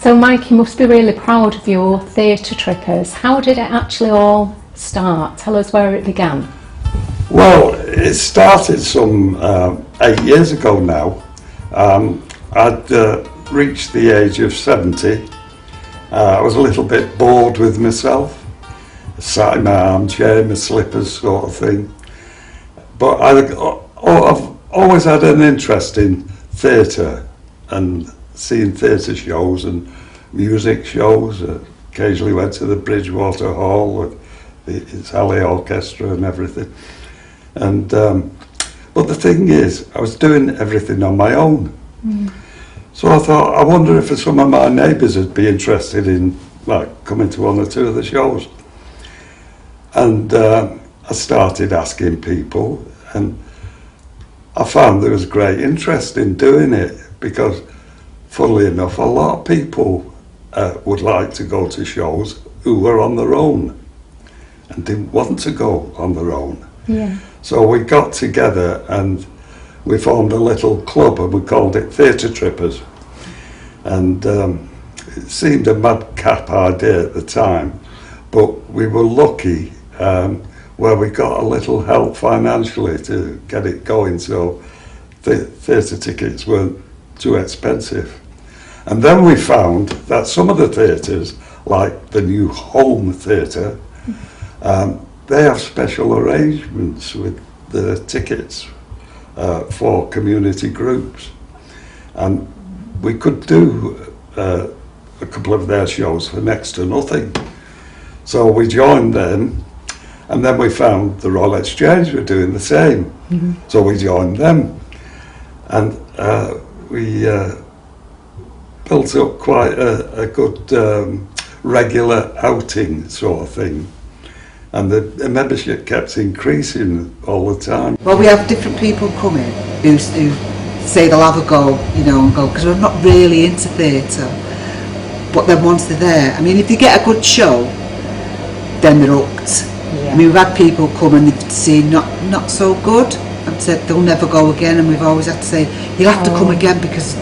So Mike, you must be really proud of your theatre trippers. How did it actually all start? Tell us where it began. Well, it started some 8 years ago now. I'd reached the age of 70. I was a little bit bored with myself. Sat in my armchair, my slippers sort of thing. But I've always had an interest in theatre and seeing theatre shows and music shows. Occasionally went to the Bridgewater Hall with its Alley Orchestra and everything. And but the thing is, I was doing everything on my own. So I thought, I wonder if some of my neighbours would be interested in coming to one or two of the shows. And I started asking people, and I found there was great interest in doing it because, funnily enough, a lot of people would like to go to shows who were on their own and didn't want to go on their own. Yeah. So we got together and we formed a little club and we called it Theatre Trippers. And it seemed a madcap idea at the time, but we were lucky where we got a little help financially to get it going, so the theatre tickets weren't too expensive. And then we found that some of the theatres, like the New Home Theatre, they have special arrangements with the tickets for community groups. And we could do a couple of their shows for next to nothing. So we joined them, and then we found the Royal Exchange were doing the same. So we joined them. And we built up quite a good regular outing sort of thing. And the membership kept increasing all the time. Well, we have different people coming who say they'll have a go, and go, because we're not really into theatre. But then once they're there, I mean, if they get a good show, then they're hooked. Yeah. I mean, we've had people come and they've seen not so good and said they'll never go again, and we've always had to say, you'll have to come again because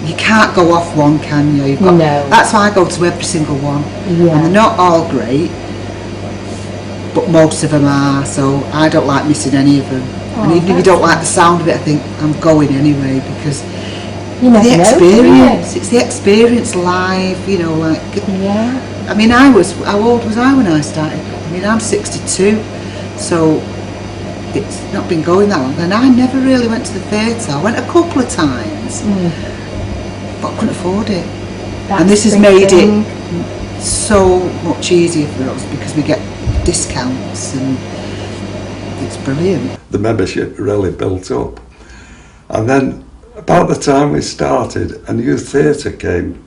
you can't go off one, can you? No. That's why I go to every single one. Yeah. And they're not all great, but most of them are, so I don't like missing any of them. And even if you don't like the sound of it, I think I'm going anyway, because the experience, it's the experience live, Yeah. I mean, how old was I when I started? I mean, I'm 62, so it's not been going that long. And I never really went to the theatre. I went a couple of times, but I couldn't afford it. And this has made it so much easier for us because we get discounts and it's brilliant. The membership really built up. And then about the time we started, a new theatre came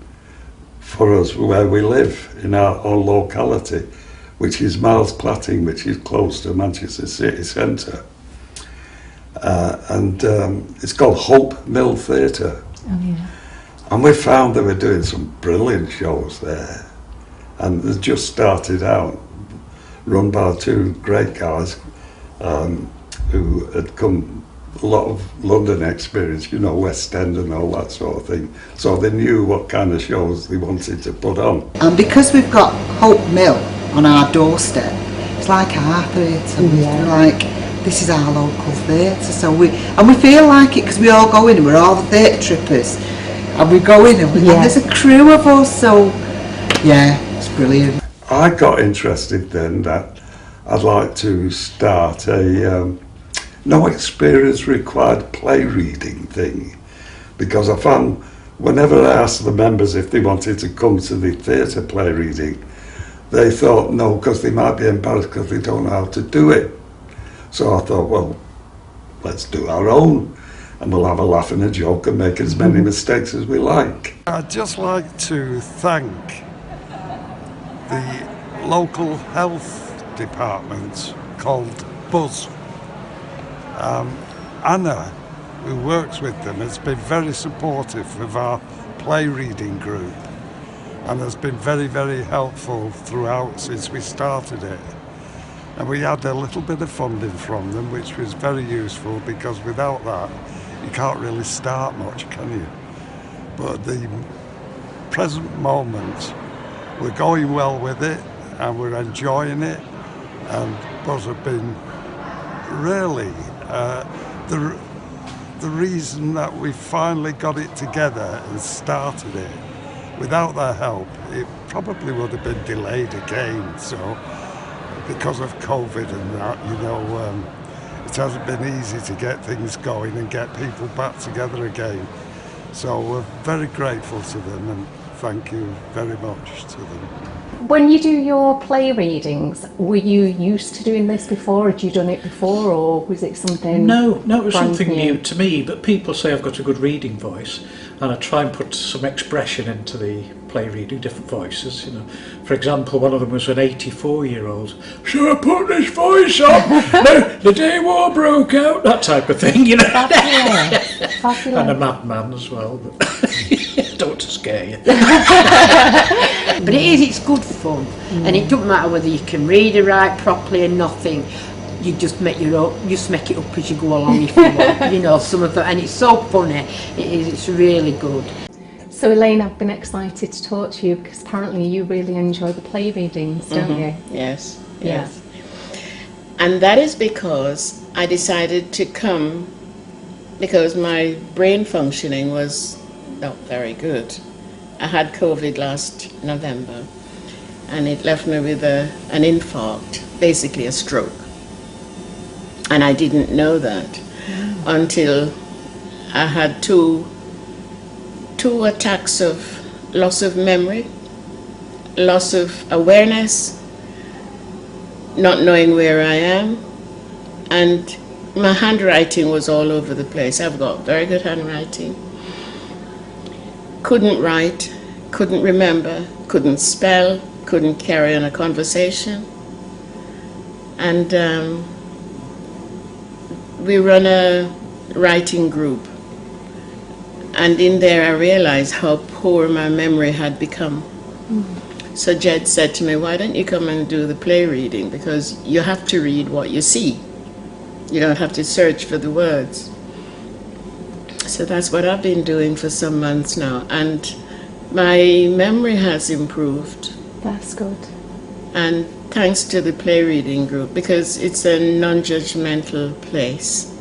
for us where we live in our own locality, which is Miles Platting, which is close to Manchester city centre. And it's called Hope Mill Theatre. Oh, yeah. And we found they were doing some brilliant shows there. And they just started out, run by two great guys who had come a lot of London experience, West End and all that sort of thing. So they knew what kind of shows they wanted to put on. And because we've got Hope Mill on our doorstep, it's like our theatre. We're like, this is our local theatre. So we feel like it because we all go in and we're all the theatre trippers. And we go in and there's a crew of us, so yeah, it's brilliant. I got interested then that I'd like to start a no experience required play reading thing, because I found whenever I asked the members if they wanted to come to the theatre play reading, they thought no, because they might be embarrassed because they don't know how to do it. So I thought, well, let's do our own and we'll have a laugh and a joke and make as many mistakes as we like. I'd just like to thank the local health department called Buzz. Anna, who works with them, has been very supportive of our play reading group and has been very, very helpful throughout since we started it. And we had a little bit of funding from them, which was very useful, because without that you can't really start much, can you? But the present moment, we're going well with it and we're enjoying it, and Buzz have been really the reason that we finally got it together and started it. Without their help, it probably would have been delayed again. So, because of COVID and that, it hasn't been easy to get things going and get people back together again. So we're very grateful to them and thank you very much to them. When you do your play readings, were you used to doing this before? Had you done it before, or was it something? No, it was brand something new to me, but people say I've got a good reading voice, and I try and put some expression into the play reading, different voices, For example, one of them was an 84-year-old. Shall I put this voice on? No, the day war broke out, that type of thing, Fabulous. Fabulous. And a madman as well, but don't want to scare you. But it's good fun, and it doesn't matter whether you can read or write properly or nothing. You just make it up as you go along if you want, some of it, and it's so funny. It's really good. So Elaine, I've been excited to talk to you because apparently you really enjoy the play readings, don't you? Yes. Yeah. And that is because I decided to come because my brain functioning was not very good. I had COVID last November and it left me with an infarct, basically a stroke. And I didn't know that until I had two attacks of loss of memory, loss of awareness, not knowing where I am, and my handwriting was all over the place. I've got very good handwriting. Couldn't write, couldn't remember, couldn't spell, couldn't carry on a conversation. And we run a writing group. And in there I realized how poor my memory had become. So Jed said to me, why don't you come and do the play reading? Because you have to read what you see. You don't have to search for the words. So that's what I've been doing for some months now. And my memory has improved. That's good. And thanks to the play reading group, because it's a non-judgmental place.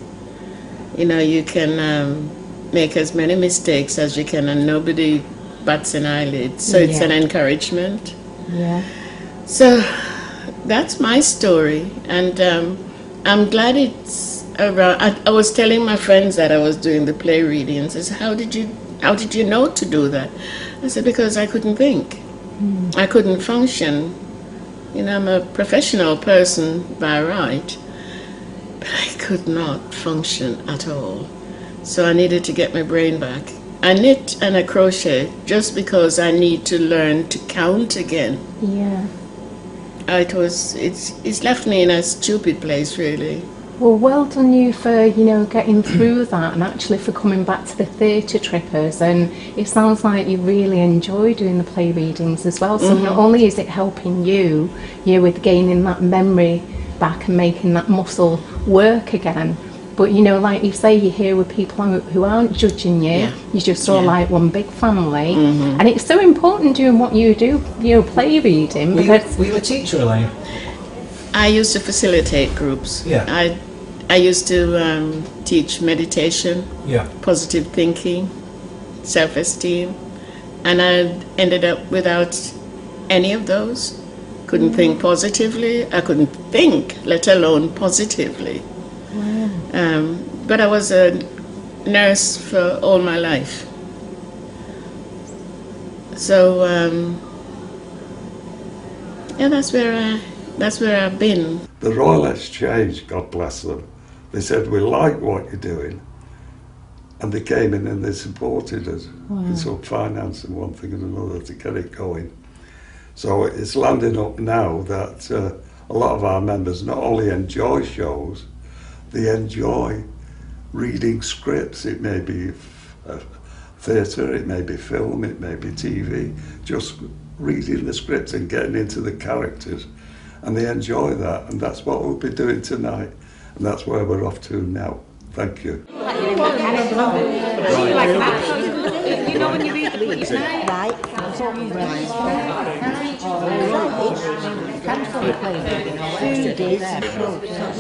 You can make as many mistakes as you can and nobody bats an eyelid. So it's an encouragement. Yeah. So that's my story, and I'm glad it's around. I was telling my friends that I was doing the play reading, and says, how did you know to do that? I said, because I couldn't think. I couldn't function. I'm a professional person by right, but I could not function at all. So I needed to get my brain back. I knit and I crochet just because I need to learn to count again. Yeah. It's left me in a stupid place, really. Well done you for, getting through that, and actually for coming back to the theatre trippers. And it sounds like you really enjoy doing the play readings as well. So not only is it helping you with gaining that memory back and making that muscle work again, but like you say, you're here with people who aren't judging you. Yeah. You're just all like one big family. And it's so important doing what you do, play reading. Were you a teacher, Elaine? I used to facilitate groups. Yeah. I used to teach meditation, positive thinking, self-esteem, and I ended up without any of those. Couldn't think positively. I couldn't think, let alone positively. Wow. But I was a nurse for all my life. So that's where I've been. The Royal Exchange, God bless them, they said, we like what you're doing. And they came in and they supported us. Wow. It's all finance and one thing and another to get it going. So it's landing up now that a lot of our members not only enjoy shows, they enjoy reading scripts. It may be theatre, it may be film, it may be TV, just reading the scripts and getting into the characters. And they enjoy that, and that's what we'll be doing tonight, and that's where we're off to now. Thank you. Right. Well,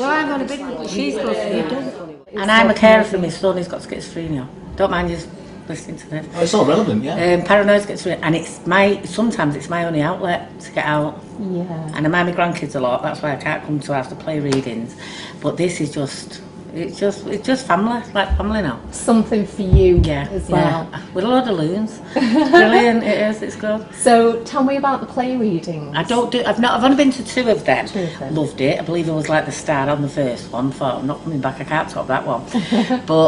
I'm on a bit. She's supposed to be. And I'm a carer for my son who's got schizophrenia. Don't mind just listening to this. Oh, it's all relevant, yeah. Paranoid schizophrenia, and sometimes it's my only outlet to get out. Yeah. And I mind my grandkids a lot. That's why I can't come to house to play readings. But this is it's just family, like family now. Something for you Yeah, as well. yeah. With a lot of loons. It's brilliant. It is. It's good. So tell me about the play readings. I've only been to 2 of them. 2 of them. Loved it. I believe it was like the star on the first one. Thought I'm not coming back. I can't top that one.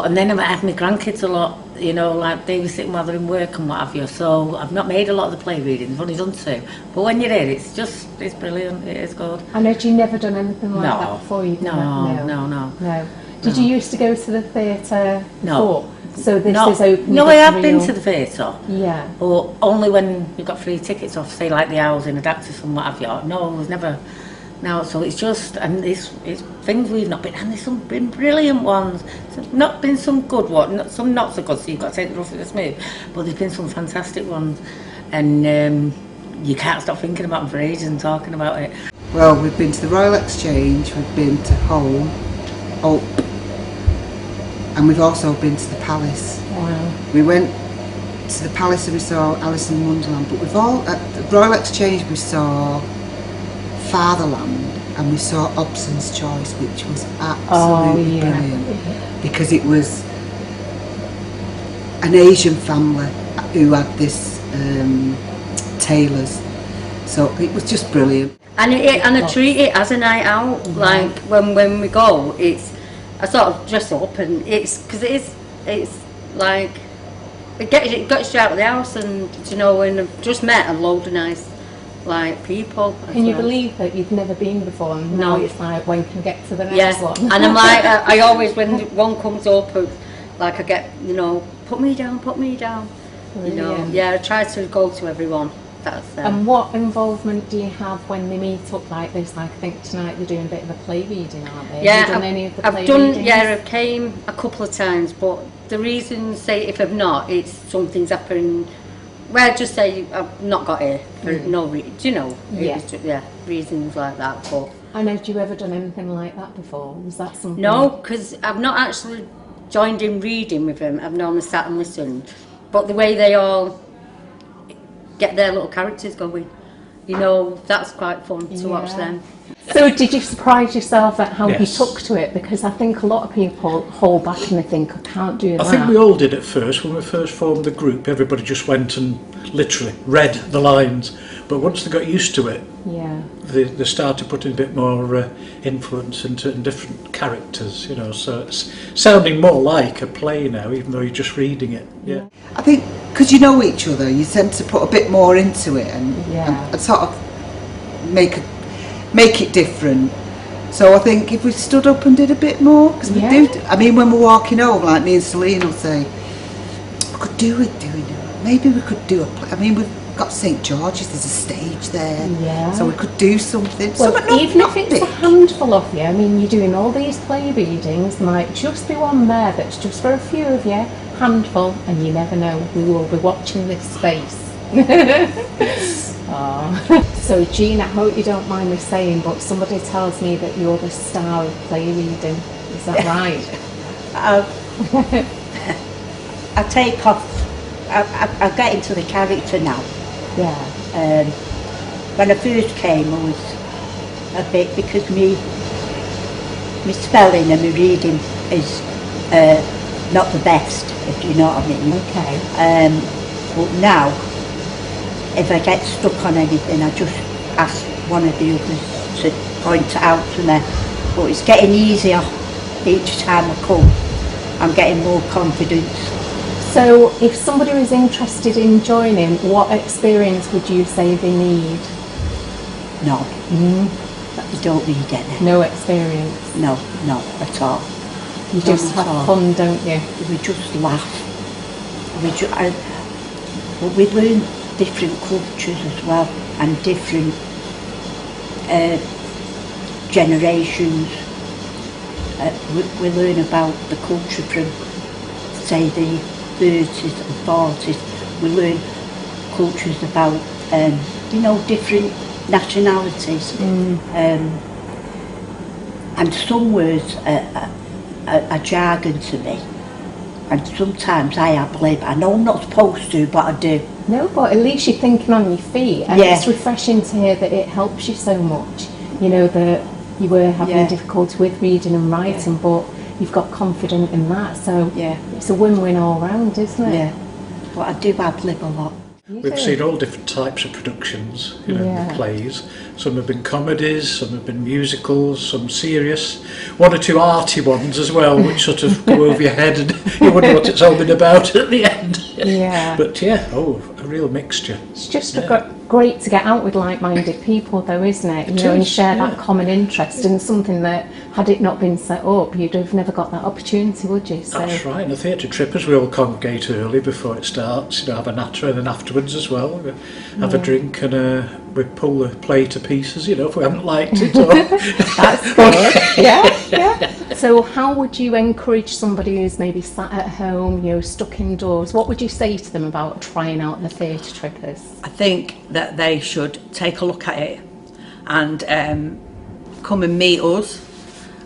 And then I have my grandkids a lot. You know, like they were sitting while they're in work and what have you. So I've not made a lot of the play readings. I've only done 2. But when you're in, it's brilliant. It is good. And had you never done anything like No. that before? No. Did you used to go to the theatre No. before? So this No. is open. No, I have been to the theatre. Yeah. But only when you got free tickets off, say like the Owls in a Doctor's and what have you. No, it was never. No, so it's just, and it's things we've not been, and there's some been brilliant ones. There's not been some good ones, some not so good, so you've got to take the rough with the smooth. But there's been some fantastic ones, and you can't stop thinking about them for ages and talking about it. Well, we've been to the Royal Exchange, we've been to Home, Hope, and we've also been to the Palace. Wow. We went to the Palace and we saw Alice in Wonderland, but at the Royal Exchange we saw Fatherland and we saw Hobson's Choice, which was absolutely brilliant, because it was an Asian family who had this tailors, so it was just brilliant. And I treat it as a night out. Like when we go, I sort of dress up, and it's like it gets you out of the house, and and I've just met a load of nice people. Can you believe that you've never been before? And now it's like, when can I get to the next one? And I'm like, I always, when one comes up, I get, put me down. I try to go to everyone. And what involvement do you have when they meet up like this? Like, I think tonight they're doing a bit of a play reading, aren't they? Yeah, have you done any of the play I've done. readings? Yeah, I've came a couple of times, but the reason, say if I've not, it's something's happened. Well, just say I've not got here for no reason. Reasons like that. But and had you ever done anything like that before? Was that something? No, because I've not actually joined in reading with them. I've normally sat and listened. But the way they all get their little characters going, that's quite fun to watch them. So did you surprise yourself at how Yes. you took to it? Because I think a lot of people hold back and they think, I can't do that. I think we all did at first. When we first formed the group, everybody just went and literally read the lines. But once they got used to it, Yeah. they started putting a bit more influence into different characters, so it's sounding more like a play now, even though you're just reading it. Yeah. I think because you know each other, you tend to put a bit more into it and sort of make it different. So I think if we stood up and did a bit more, because we do. I mean, when we're walking home, like me and Celine will say, we could do it. Maybe we could do a play. I mean, we've got St George's. There's a stage there, so we could do something. Well, something even not if it's big. a handful of you, I mean, you're doing all these play readings, there might just be one there that's just for a few of you, handful, and you never know, we will be watching this space. So Jean, I hope you don't mind me saying, but somebody tells me that you're the star of play reading. Is that right? I take off, I get into the character now. Yeah. When I first came, I was a bit, because my spelling and my reading is not the best, if you know what I mean. Okay. But now, if I get stuck on anything, I just ask one of the others to point it out to me. But it's getting easier each time I come. I'm getting more confidence. So if somebody was interested in joining, what experience would you say they need? No, you don't need any. No experience. No, at all. You just have fun, don't you? We just laugh. We learn different cultures as well, and different generations. We learn about the culture from, say, the 30s and 40s. We learn cultures about, you know, different nationalities. And some words are jargon to me. And sometimes I ad-lib. I know I'm not supposed to, but I do. No, but at least you're thinking on your feet, and it's refreshing to hear that it helps you so much. You know, that you were having difficulty with reading and writing, but you've got confident in that, so it's a win-win all round, isn't it? Yeah, but I do ad-lib a lot. We've seen all different types of productions, you know, the plays. Some have been comedies, some have been musicals, some serious, one or two arty ones as well, which sort of go over your head and you wonder what it's all been about at the end. Yeah. But a real mixture. It's just great to get out with like-minded people though, isn't it? You know, and share that common interest in something that, had it not been set up, you'd have never got that opportunity, would you? So. That's right, and the theatre trippers, we all congregate early before it starts, you know, have a natter, and then afterwards as well, we have a drink, and we pull the play to pieces, you know, if we haven't liked it. Or That's good, yeah. So how would you encourage somebody who's maybe sat at home, you know, stuck indoors, what would you say to them about trying out the theatre trippers? I think that they should take a look at it and come and meet us,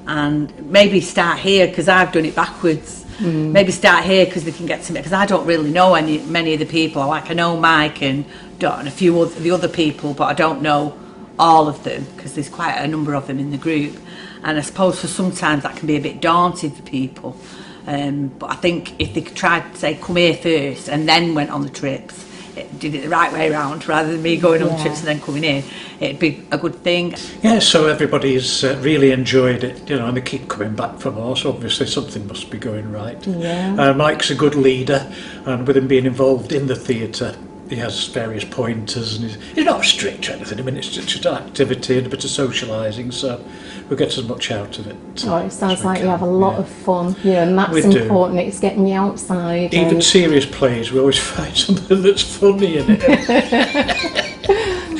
and maybe start here, because I've done it backwards. Maybe start here because they can get to me, because I don't really know many of the people. Like, I know Mike and Dot and a few of the other people, but I don't know all of them because there's quite a number of them in the group, and I suppose for sometimes that can be a bit daunting for people, but I think if they could try to say come here first and then went on the trips, did it the right way around rather than me going on trips and then coming in, it'd be a good thing. Yeah, so everybody's really enjoyed it, you know, and they keep coming back for more, so obviously something must be going right. Mike's a good leader, and with him being involved in the theatre, he has various pointers, and he's not strict or anything. I mean, it's just an activity and a bit of socialising, so we get as much out of it. It sounds like you have a lot of fun, you know, and that's important. It's getting you outside. Even serious plays, we always find something that's funny in it,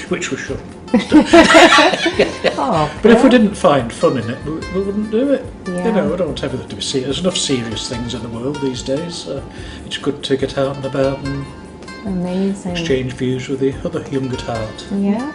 which we should. But if we didn't find fun in it, we wouldn't do it. You know, we don't want everything to be serious. There's enough serious things in the world these days, so it's good to get out and about and Amazing. exchange views with the other young at heart. Yeah.